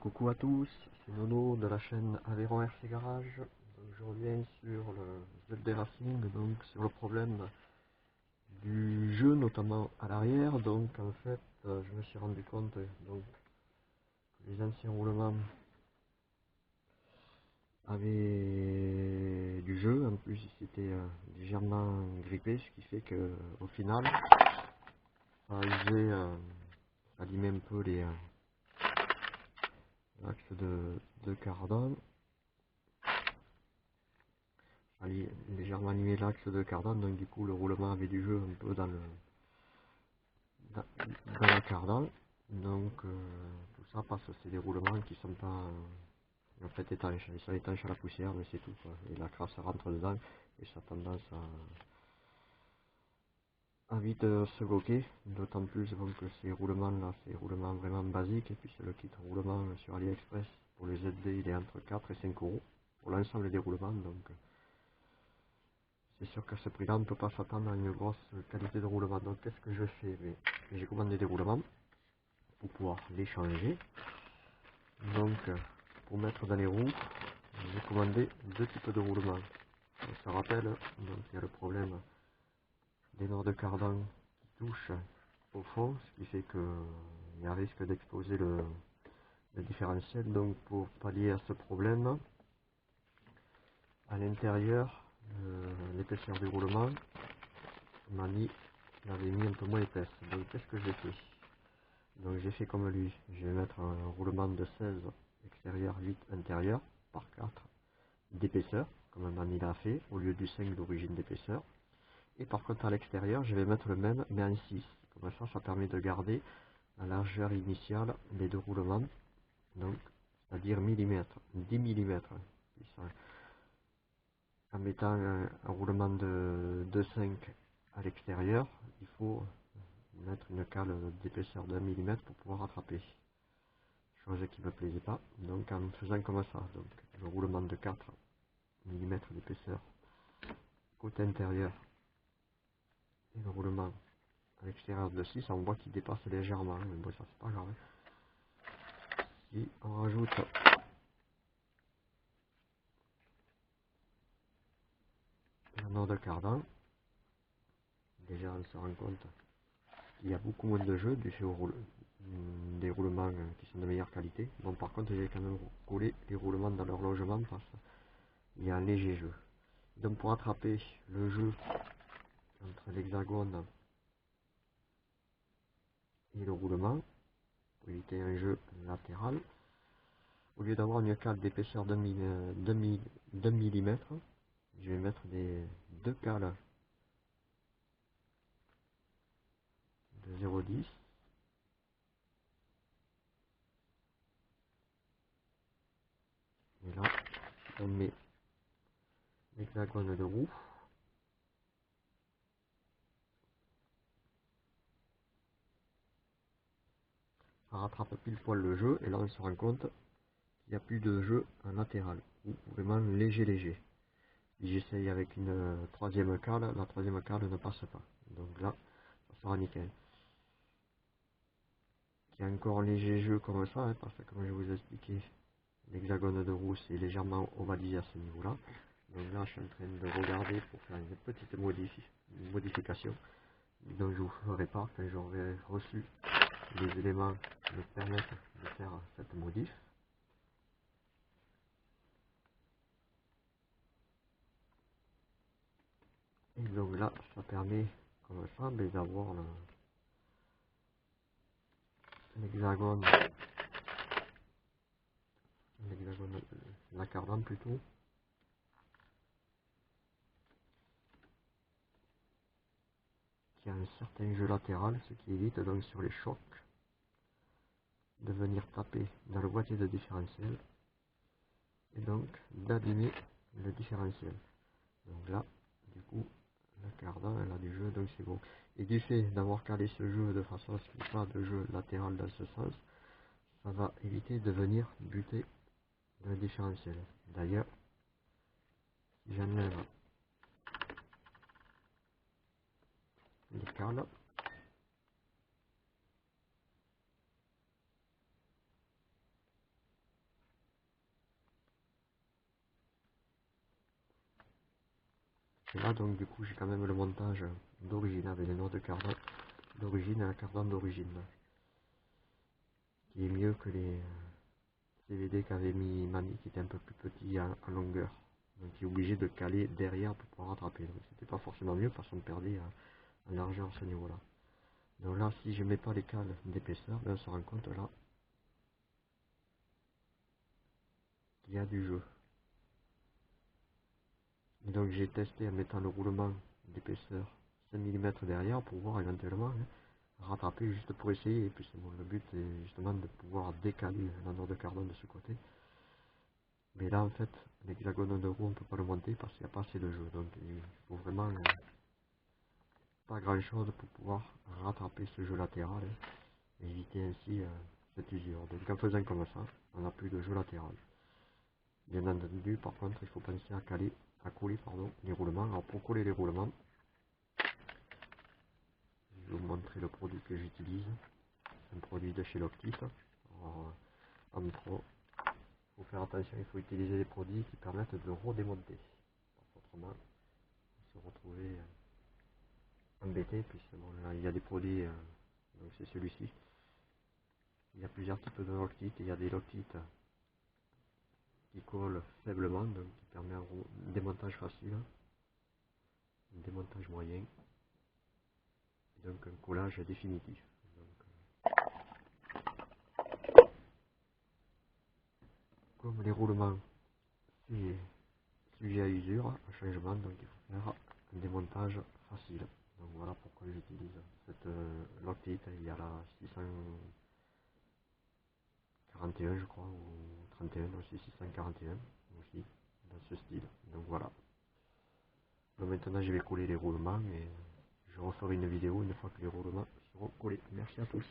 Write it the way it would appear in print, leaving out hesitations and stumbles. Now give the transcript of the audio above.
Coucou à tous, c'est Nono de la chaîne Aveyron RC Garage. Donc, je reviens sur le ZD Racing, donc sur le problème du jeu, notamment à l'arrière. Donc en fait, je me suis rendu compte donc, que les anciens roulements avaient du jeu. En plus, c'était légèrement grippé, ce qui fait que au final, ça faisait abîmer un peu l'axe de cardan. Légèrement animé l'axe de cardan, donc du coup le roulement avait du jeu un peu dans, dans la cardan. Donc tout ça parce que c'est des roulements qui sont pas en fait étanches, ils sont étanches à la poussière, mais c'est tout quoi. Et la crasse rentre dedans et ça a tendance à vite se bloquer, d'autant plus donc, que ces roulements là, c'est roulements vraiment basiques, et puis c'est le kit roulement sur AliExpress pour les ZD, il est entre 4 et 5 euros pour l'ensemble des roulements. Donc c'est sûr qu'à ce prix-là, on ne peut pas s'attendre à une grosse qualité de roulement. Donc qu'est-ce que je fais? J'ai commandé des roulements pour pouvoir les changer. Donc pour mettre dans les roues, j'ai commandé deux types de roulements. On se rappelle, donc il y a le problème des noix de cardan qui touchent au fond, ce qui fait qu'il y a risque d'exploser le différentiel. Donc pour pallier à ce problème, à l'intérieur, l'épaisseur du roulement, l'avait mis un peu moins épaisse. Donc qu'est-ce que j'ai fait? Donc j'ai fait comme lui, je vais mettre un roulement de 16 extérieur, 8 intérieur par 4 d'épaisseur, comme Mani l'a fait, au lieu du 5 d'origine d'épaisseur. Et par contre à l'extérieur, je vais mettre le même, mais en 6. Comme ça, ça permet de garder la largeur initiale des deux roulements, donc c'est-à-dire millimètres, 10 mm. En mettant un roulement de 5 à l'extérieur, il faut mettre une cale d'épaisseur de 1 mm pour pouvoir rattraper. Chose qui ne me plaisait pas. Donc en faisant comme ça, donc le roulement de 4 mm d'épaisseur côté intérieur et le roulement à l'extérieur de 6, on voit qu'il dépasse légèrement, mais bon ça c'est pas grave. Si on rajoute la noix de cardan, déjà on se rend compte qu'il y a beaucoup moins de jeu du fait des roulements qui sont de meilleure qualité. Bon par contre j'ai quand même collé les roulements dans leur logement parce qu'il y a un léger jeu. Donc pour attraper le jeu entre l'hexagone et le roulement, pour éviter un jeu latéral, au lieu d'avoir une cale d'épaisseur de 2 mm, je vais mettre deux cales de 0,10. Et là, on met l'hexagone de roue. Ça rattrape pile poil le jeu, et là on se rend compte qu'il n'y a plus de jeu en latéral, ou vraiment léger. Si j'essaye avec une troisième cale, la troisième cale ne passe pas. Donc là, ça sera nickel. Il y a encore un léger jeu comme ça, hein, parce que comme je vous ai expliqué, l'hexagone de roue c'est légèrement ovalisé à ce niveau-là. Donc là, je suis en train de regarder pour faire une petite modification. Donc je vous ferai part quand j'aurai reçu les éléments qui me permettent de faire cette modif. Et donc là, ça permet comme ça d'avoir l'hexagone, la cardan plutôt, qui a un certain jeu latéral, ce qui évite donc sur les chocs de venir taper dans le boîtier de différentiel et donc d'abîmer le différentiel. Donc là, du coup, la cardan elle a du jeu, donc c'est bon. Et du fait d'avoir calé ce jeu de façon à ce qu'il n'y ait pas de jeu latéral dans ce sens, ça va éviter de venir buter le différentiel. D'ailleurs, si j'enlève les cales, Et là donc du coup j'ai quand même le montage d'origine avec les noix de cardan d'origine et un cardan d'origine, qui est mieux que les CVD qu'avait mis Mamie, qui était un peu plus petit en longueur. Donc il est obligé de caler derrière pour pouvoir rattraper. Donc c'était pas forcément mieux parce qu'on perdait en largeur à ce niveau-là. Donc là, si je mets pas les cales d'épaisseur, ben, on se rend compte là qu'il y a du jeu. Et donc j'ai testé en mettant le roulement d'épaisseur 5 mm derrière pour voir éventuellement rattraper juste pour essayer. Et puis bon, le but est justement de pouvoir décaler la noix de carbone de ce côté. Mais là en fait, l'hexagone de roue on peut pas le monter parce qu'il n'y a pas assez de jeu. Donc il faut vraiment pas grand chose pour pouvoir rattraper ce jeu latéral et éviter ainsi cette usure. Donc en faisant comme ça, on n'a plus de jeu latéral. Bien entendu, par contre, il faut penser à coller les roulements. Alors pour coller les roulements, je vais vous montrer le produit que j'utilise. C'est un produit de chez Loctite. En pro, il faut faire attention, il faut utiliser des produits qui permettent de redémonter. Autrement, on se retrouver embêté, puisque bon, là, il y a des produits, donc c'est celui-ci. Il y a plusieurs types de Loctite. Il y a des Loctite qui collent faiblement, donc qui permet un démontage facile, un démontage moyen, et donc un collage définitif. Comme les roulements, c'est sujet à usure, à changement, donc il faut faire un démontage facile. Donc voilà pourquoi j'utilise cette Loctite. Il y a la 641 je crois, ou 31 aussi, 641 aussi, dans ce style. Donc voilà. Donc maintenant je vais coller les roulements et je referai une vidéo une fois que les roulements seront collés. Merci à tous.